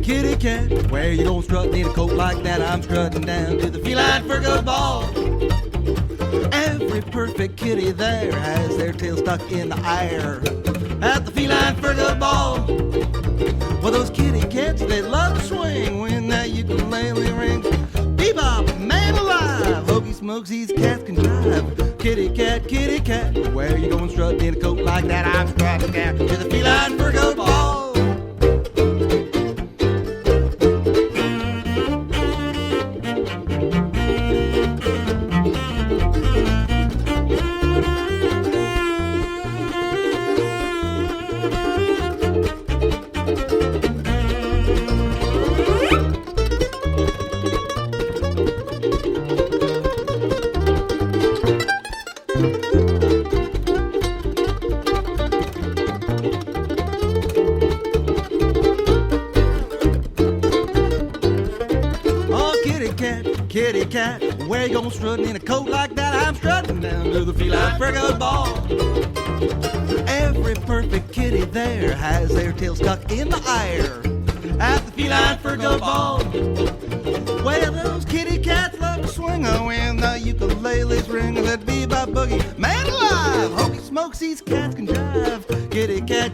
kitty cat, where you gonna strut in a coat like that? I'm strutting down to the feline for good ball. Every perfect kitty there has their tail stuck in the air at the feline for good ball. Well, those kitty cats, they love to swing when that ukulele rings. Bebop, man alive, hokey smokes, these cats can drive. Kitty cat, where you going strutting in a coat like that? I'm strutting down to the feline for good ball. Kitty cat, where you gonna strutting in a coat like that? I'm strutting down to the feline for good ball. Every perfect kitty there has their tail stuck in the air at the feline for good ball. Well, those kitty cats love to swing when the ukulele's ring. That bebop boogie, man alive, hokey smokes, these cats can drive. Kitty cat,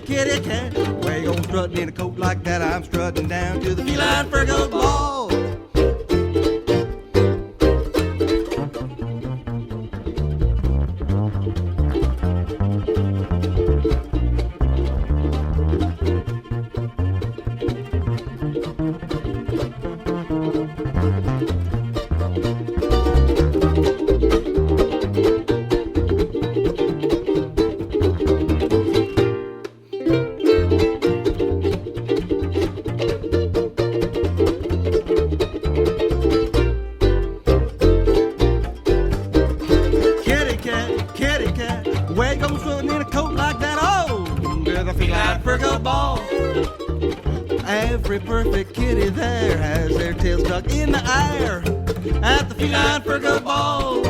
where you gonna strutting in a coat like that? I'm strutting down to the feline for good ball. Where you gonna strutting in a coat like that? Oh, to the feline for good ball. Every perfect kitty there has their tail stuck in the air at the feline for good ball.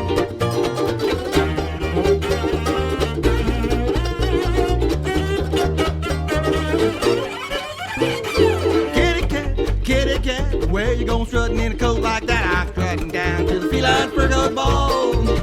Kitty cat, where you gonna strutting in a coat like that? I'm strutting down to the feline for good ball.